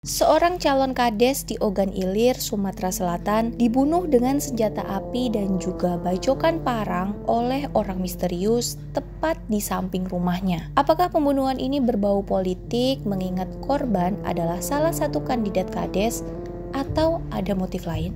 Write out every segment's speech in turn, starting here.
Seorang calon kades di Ogan Ilir, Sumatera Selatan dibunuh dengan senjata api dan juga bacokan parang oleh orang misterius tepat di samping rumahnya. Apakah pembunuhan ini berbau politik mengingat korban adalah salah satu kandidat kades atau ada motif lain?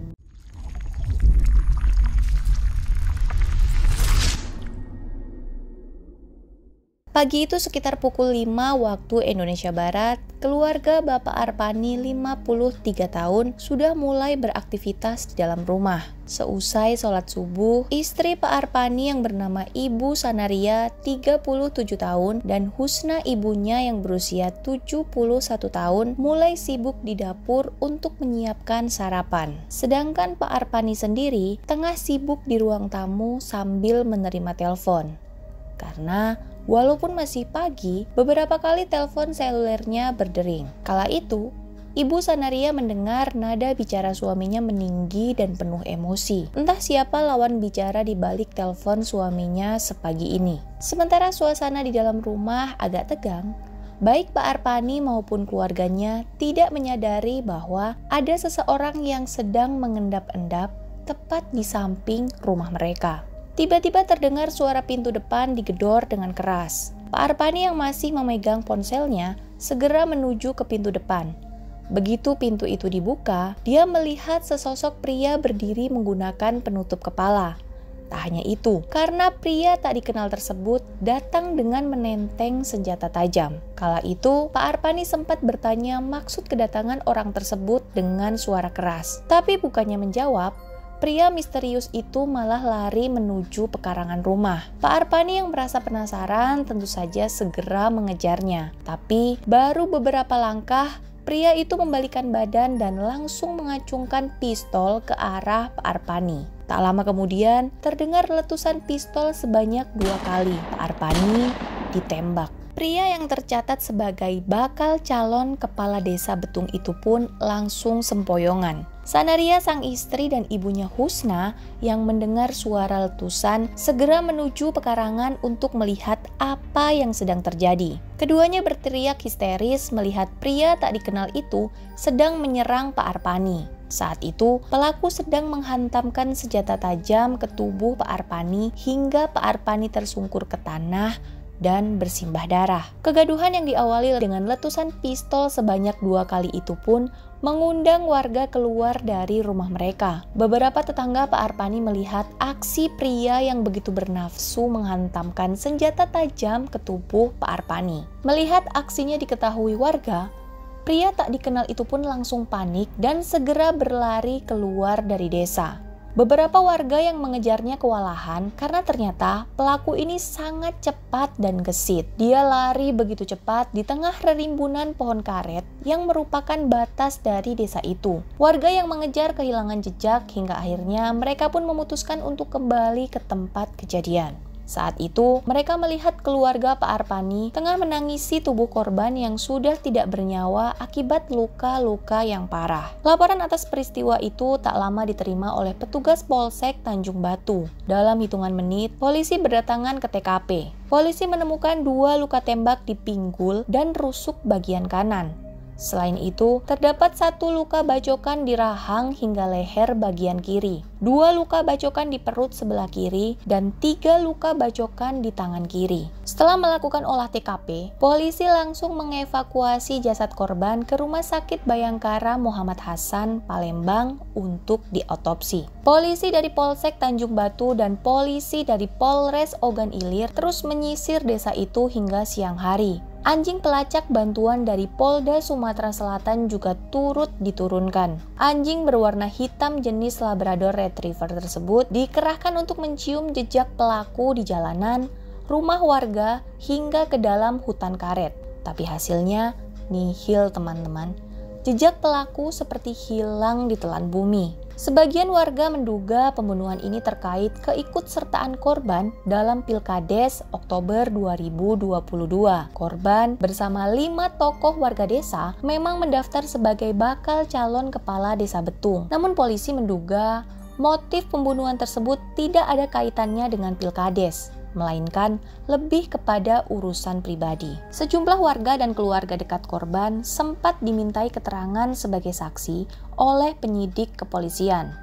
Pagi itu sekitar pukul 5 waktu Indonesia Barat, keluarga Bapak Arpani 53 tahun sudah mulai beraktivitas di dalam rumah. Seusai sholat subuh, istri Pak Arpani yang bernama Ibu Sanaria 37 tahun dan Husna ibunya yang berusia 71 tahun mulai sibuk di dapur untuk menyiapkan sarapan. Sedangkan Pak Arpani sendiri tengah sibuk di ruang tamu sambil menerima telepon. Karena walaupun masih pagi, beberapa kali telepon selulernya berdering. Kala itu, Ibu Sanaria mendengar nada bicara suaminya meninggi dan penuh emosi. Entah siapa lawan bicara di balik telepon suaminya sepagi ini. Sementara suasana di dalam rumah agak tegang, baik Pak Arpani maupun keluarganya tidak menyadari bahwa ada seseorang yang sedang mengendap-endap tepat di samping rumah mereka. Tiba-tiba terdengar suara pintu depan digedor dengan keras. Pak Arpani yang masih memegang ponselnya segera menuju ke pintu depan. Begitu pintu itu dibuka, dia melihat sesosok pria berdiri menggunakan penutup kepala. Tak hanya itu, karena pria tak dikenal tersebut datang dengan menenteng senjata tajam. Kala itu, Pak Arpani sempat bertanya maksud kedatangan orang tersebut dengan suara keras. Tapi bukannya menjawab, pria misterius itu malah lari menuju pekarangan rumah. Pak Arpani yang merasa penasaran tentu saja segera mengejarnya. Tapi baru beberapa langkah, pria itu membalikan badan dan langsung mengacungkan pistol ke arah Pak Arpani. Tak lama kemudian, terdengar letusan pistol sebanyak 2 kali. Pak Arpani ditembak. Pria yang tercatat sebagai bakal calon kepala desa Betung itu pun langsung sempoyongan. Sanaria sang istri dan ibunya Husna yang mendengar suara letusan segera menuju pekarangan untuk melihat apa yang sedang terjadi. Keduanya berteriak histeris melihat pria tak dikenal itu sedang menyerang Pak Arpani. Saat itu, pelaku sedang menghantamkan senjata tajam ke tubuh Pak Arpani hingga Pak Arpani tersungkur ke tanah dan bersimbah darah. Kegaduhan yang diawali dengan letusan pistol sebanyak 2 kali itu pun mengundang warga keluar dari rumah mereka. Beberapa tetangga Pak Arpani melihat aksi pria yang begitu bernafsu menghantamkan senjata tajam ke tubuh Pak Arpani. Melihat aksinya diketahui warga, pria tak dikenal itu pun langsung panik dan segera berlari keluar dari desa. Beberapa warga yang mengejarnya kewalahan karena ternyata pelaku ini sangat cepat dan gesit. Dia lari begitu cepat di tengah rerimbunan pohon karet yang merupakan batas dari desa itu. Warga yang mengejar kehilangan jejak hingga akhirnya mereka pun memutuskan untuk kembali ke tempat kejadian. Saat itu, mereka melihat keluarga Pak Arpani tengah menangisi tubuh korban yang sudah tidak bernyawa akibat luka-luka yang parah. Laporan atas peristiwa itu tak lama diterima oleh petugas Polsek Tanjung Batu. Dalam hitungan menit, polisi berdatangan ke TKP. Polisi menemukan 2 luka tembak di pinggul dan rusuk bagian kanan. Selain itu, terdapat 1 luka bacokan di rahang hingga leher bagian kiri, 2 luka bacokan di perut sebelah kiri, dan 3 luka bacokan di tangan kiri. Setelah melakukan olah TKP, polisi langsung mengevakuasi jasad korban ke Rumah Sakit Bayangkara Muhammad Hasan, Palembang untuk diotopsi. Polisi dari Polsek Tanjung Batu dan polisi dari Polres Ogan Ilir terus menyisir desa itu hingga siang hari. Anjing pelacak bantuan dari Polda Sumatera Selatan juga turut diturunkan. Anjing berwarna hitam jenis Labrador Retriever tersebut dikerahkan untuk mencium jejak pelaku di jalanan, rumah warga, hingga ke dalam hutan karet. Tapi hasilnya nihil, teman-teman. Jejak pelaku seperti hilang ditelan bumi. Sebagian warga menduga pembunuhan ini terkait keikutsertaan korban dalam Pilkades Oktober 2022. Korban bersama 5 tokoh warga desa memang mendaftar sebagai bakal calon kepala desa Betung. Namun polisi menduga motif pembunuhan tersebut tidak ada kaitannya dengan Pilkades. melainkan lebih kepada urusan pribadi. Sejumlah warga dan keluarga dekat korban sempat dimintai keterangan sebagai saksi oleh penyidik kepolisian.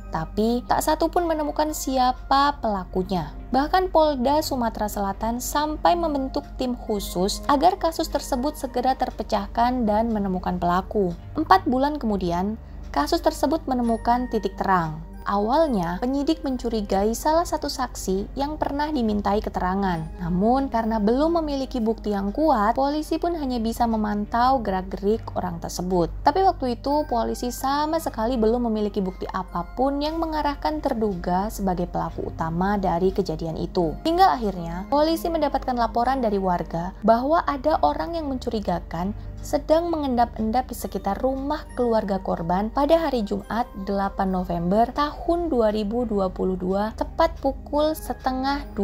Tapi tak satu pun menemukan siapa pelakunya. Bahkan Polda Sumatera Selatan sampai membentuk tim khusus agar kasus tersebut segera terpecahkan dan menemukan pelaku. 4 bulan kemudian, kasus tersebut menemukan titik terang. Awalnya, penyidik mencurigai salah satu saksi yang pernah dimintai keterangan. Namun, karena belum memiliki bukti yang kuat, polisi pun hanya bisa memantau gerak-gerik orang tersebut. Tapi waktu itu, polisi sama sekali belum memiliki bukti apapun yang mengarahkan terduga sebagai pelaku utama dari kejadian itu. Hingga akhirnya, polisi mendapatkan laporan dari warga bahwa ada orang yang mencurigakan sedang mengendap-endap di sekitar rumah keluarga korban pada hari Jumat 8 November tahun 2022 tepat pukul 11:30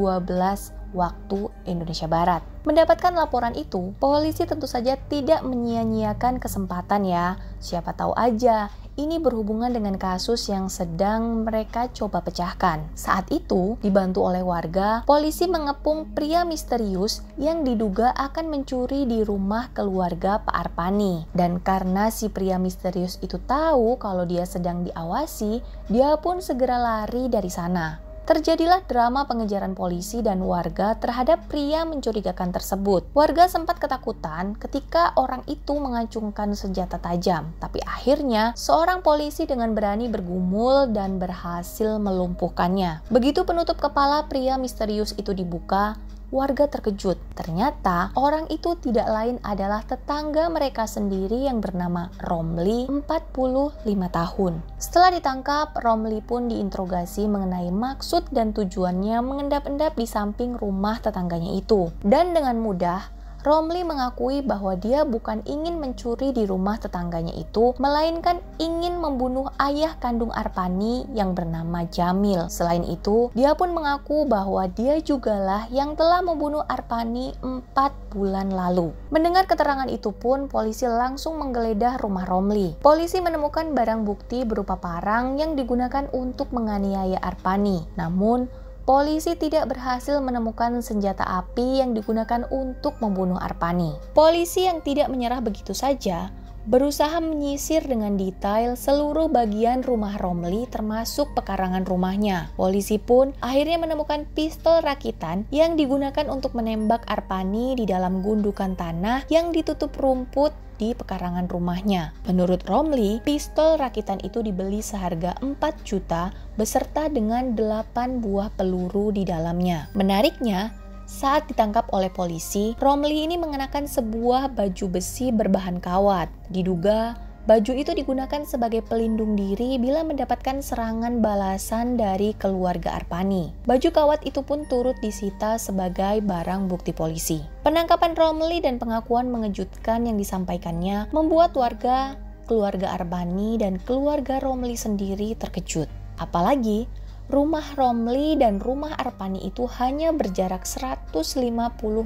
waktu Indonesia Barat. Mendapatkan laporan itu, polisi tentu saja tidak menyia-nyiakan kesempatan ya. Siapa tahu aja ini berhubungan dengan kasus yang sedang mereka coba pecahkan. Saat itu, dibantu oleh warga, polisi mengepung pria misterius yang diduga akan mencuri di rumah keluarga Pak Arpani. Dan karena si pria misterius itu tahu kalau dia sedang diawasi, dia pun segera lari dari sana. Terjadilah drama pengejaran polisi dan warga terhadap pria mencurigakan tersebut. Warga sempat ketakutan ketika orang itu mengacungkan senjata tajam. Tapi akhirnya, seorang polisi dengan berani bergumul dan berhasil melumpuhkannya. Begitu penutup kepala pria misterius itu dibuka, warga terkejut. Ternyata orang itu tidak lain adalah tetangga mereka sendiri yang bernama Romli, 45 tahun. Setelah ditangkap, Romli pun diinterogasi mengenai maksud dan tujuannya mengendap-endap di samping rumah tetangganya itu. Dan dengan mudah, Romli mengakui bahwa dia bukan ingin mencuri di rumah tetangganya itu, melainkan ingin membunuh ayah kandung Arpani yang bernama Jamil. Selain itu, dia pun mengaku bahwa dia jugalah yang telah membunuh Arpani 4 bulan lalu. Mendengar keterangan itu pun, polisi langsung menggeledah rumah Romli. Polisi menemukan barang bukti berupa parang yang digunakan untuk menganiaya Arpani. Namun, polisi tidak berhasil menemukan senjata api yang digunakan untuk membunuh Arpani. Polisi yang tidak menyerah begitu saja, berusaha menyisir dengan detail seluruh bagian rumah Romli termasuk pekarangan rumahnya. Polisi pun akhirnya menemukan pistol rakitan yang digunakan untuk menembak Arpani di dalam gundukan tanah yang ditutup rumput di pekarangan rumahnya. Menurut Romli, pistol rakitan itu dibeli seharga 4 juta beserta dengan 8 buah peluru di dalamnya. Menariknya, saat ditangkap oleh polisi, Romli ini mengenakan sebuah baju besi berbahan kawat. Diduga baju itu digunakan sebagai pelindung diri bila mendapatkan serangan balasan dari keluarga Arpani. Baju kawat itu pun turut disita sebagai barang bukti polisi. Penangkapan Romli dan pengakuan mengejutkan yang disampaikannya membuat warga, keluarga Arpani dan keluarga Romli sendiri terkejut. Apalagi rumah Romli dan rumah Arpani itu hanya berjarak 150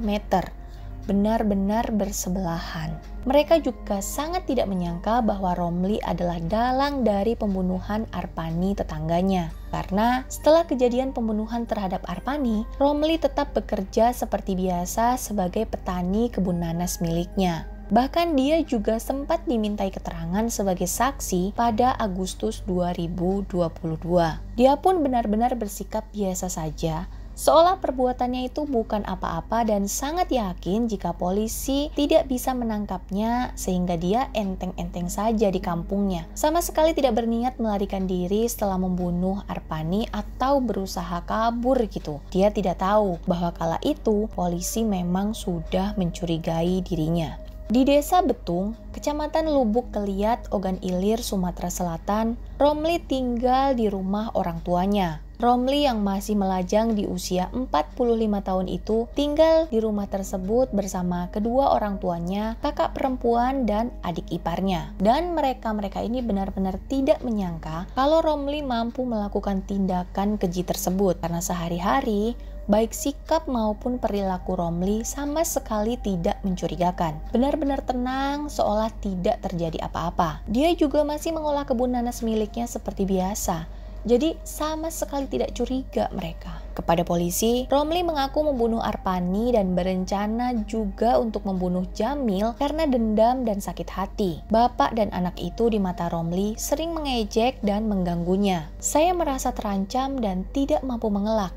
meter. Benar-benar bersebelahan. Mereka juga sangat tidak menyangka bahwa Romli adalah dalang dari pembunuhan Arpani tetangganya. Karena setelah kejadian pembunuhan terhadap Arpani, Romli tetap bekerja seperti biasa sebagai petani kebun nanas miliknya. Bahkan dia juga sempat dimintai keterangan sebagai saksi pada Agustus 2022. Dia pun benar-benar bersikap biasa saja, seolah perbuatannya itu bukan apa-apa dan sangat yakin jika polisi tidak bisa menangkapnya sehingga dia enteng-enteng saja di kampungnya. Sama sekali tidak berniat melarikan diri setelah membunuh Arpani atau berusaha kabur gitu. Dia tidak tahu bahwa kala itu polisi memang sudah mencurigai dirinya. Di Desa Betung, Kecamatan Lubuk Keliat, Ogan Ilir, Sumatera Selatan, Romli tinggal di rumah orang tuanya. Romli yang masih melajang di usia 45 tahun itu tinggal di rumah tersebut bersama kedua orang tuanya, kakak perempuan dan adik iparnya. Dan mereka ini benar-benar tidak menyangka kalau Romli mampu melakukan tindakan keji tersebut karena sehari-hari baik sikap maupun perilaku Romli sama sekali tidak mencurigakan. Benar-benar tenang seolah tidak terjadi apa-apa. Dia juga masih mengolah kebun nanas miliknya seperti biasa. Jadi sama sekali tidak curiga mereka. Kepada polisi, Romli mengaku membunuh Arpani dan berencana juga untuk membunuh Jamil karena dendam dan sakit hati. Bapak dan anak itu di mata Romli sering mengejek dan mengganggunya. Saya merasa terancam dan tidak mampu mengelak.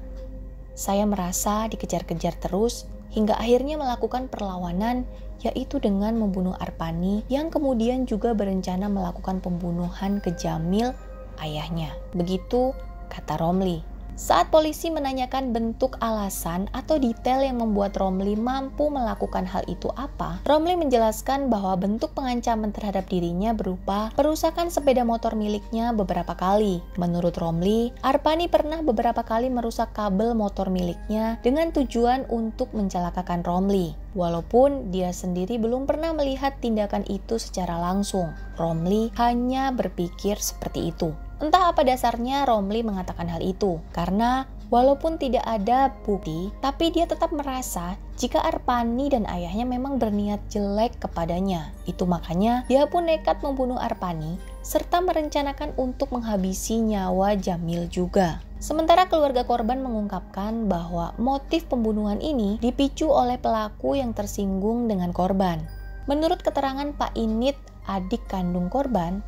Saya merasa dikejar-kejar terus hingga akhirnya melakukan perlawanan, yaitu dengan membunuh Arpani yang kemudian juga berencana melakukan pembunuhan ke Jamil, ayahnya. Begitu kata Romli. Saat polisi menanyakan bentuk alasan atau detail yang membuat Romli mampu melakukan hal itu apa, Romli menjelaskan bahwa bentuk pengancaman terhadap dirinya berupa perusakan sepeda motor miliknya beberapa kali. Menurut Romli, Arpani pernah beberapa kali merusak kabel motor miliknya dengan tujuan untuk mencelakakan Romli. Walaupun dia sendiri belum pernah melihat tindakan itu secara langsung, Romli hanya berpikir seperti itu. Entah apa dasarnya Romli mengatakan hal itu, karena walaupun tidak ada bukti, tapi dia tetap merasa jika Arpani dan ayahnya memang berniat jelek kepadanya. Itu makanya dia pun nekat membunuh Arpani, serta merencanakan untuk menghabisi nyawa Jamil juga. Sementara keluarga korban mengungkapkan bahwa motif pembunuhan ini dipicu oleh pelaku yang tersinggung dengan korban. Menurut keterangan Pak Init, adik kandung korban,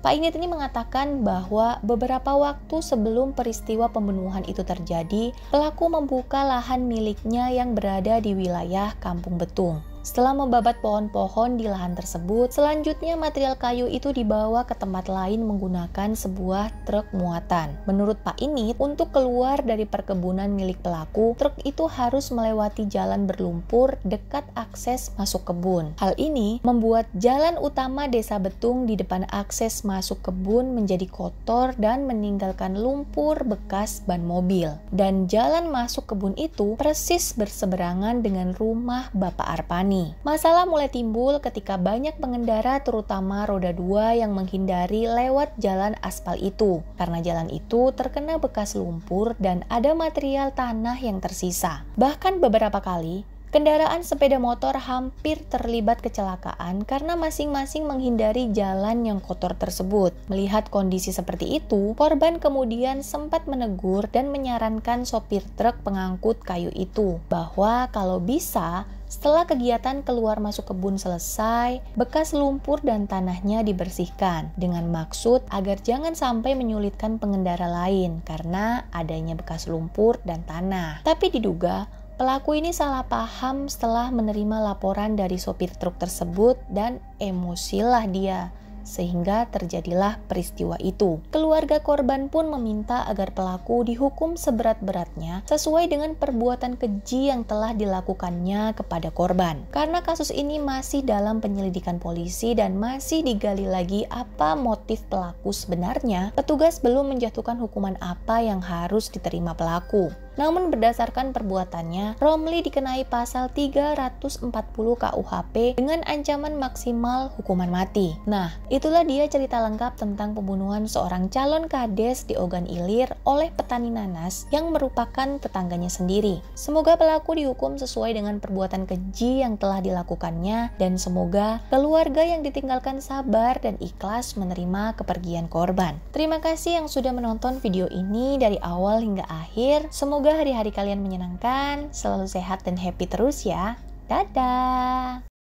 Pak Init ini mengatakan bahwa beberapa waktu sebelum peristiwa pembunuhan itu terjadi, pelaku membuka lahan miliknya yang berada di wilayah Kampung Betung. Setelah membabat pohon-pohon di lahan tersebut, selanjutnya material kayu itu dibawa ke tempat lain menggunakan sebuah truk muatan. Menurut Pak Init, untuk keluar dari perkebunan milik pelaku, truk itu harus melewati jalan berlumpur dekat akses masuk kebun. Hal ini membuat jalan utama Desa Betung di depan akses masuk kebun menjadi kotor dan meninggalkan lumpur bekas ban mobil. Dan jalan masuk kebun itu persis berseberangan dengan rumah Bapak Arpani. Masalah mulai timbul ketika banyak pengendara terutama roda 2 yang menghindari lewat jalan aspal itu karena jalan itu terkena bekas lumpur dan ada material tanah yang tersisa. Bahkan beberapa kali kendaraan sepeda motor hampir terlibat kecelakaan karena masing-masing menghindari jalan yang kotor tersebut. Melihat kondisi seperti itu, korban kemudian sempat menegur dan menyarankan sopir truk pengangkut kayu itu bahwa kalau bisa, setelah kegiatan keluar masuk kebun selesai, bekas lumpur dan tanahnya dibersihkan dengan maksud agar jangan sampai menyulitkan pengendara lain karena adanya bekas lumpur dan tanah. Tapi diduga pelaku ini salah paham setelah menerima laporan dari sopir truk tersebut dan emosilah dia, sehingga terjadilah peristiwa itu. Keluarga korban pun meminta agar pelaku dihukum seberat-beratnya sesuai dengan perbuatan keji yang telah dilakukannya kepada korban. Karena kasus ini masih dalam penyelidikan polisi dan masih digali lagi apa motif pelaku sebenarnya, petugas belum menjatuhkan hukuman apa yang harus diterima pelaku. Namun berdasarkan perbuatannya, Romli dikenai pasal 340 KUHP dengan ancaman maksimal hukuman mati. Nah, itulah dia cerita lengkap tentang pembunuhan seorang calon kades di Ogan Ilir oleh petani nanas yang merupakan tetangganya sendiri. Semoga pelaku dihukum sesuai dengan perbuatan keji yang telah dilakukannya dan semoga keluarga yang ditinggalkan sabar dan ikhlas menerima kepergian korban. Terima kasih yang sudah menonton video ini dari awal hingga akhir. Semoga hari-hari kalian menyenangkan, selalu sehat dan happy terus ya. Dadah!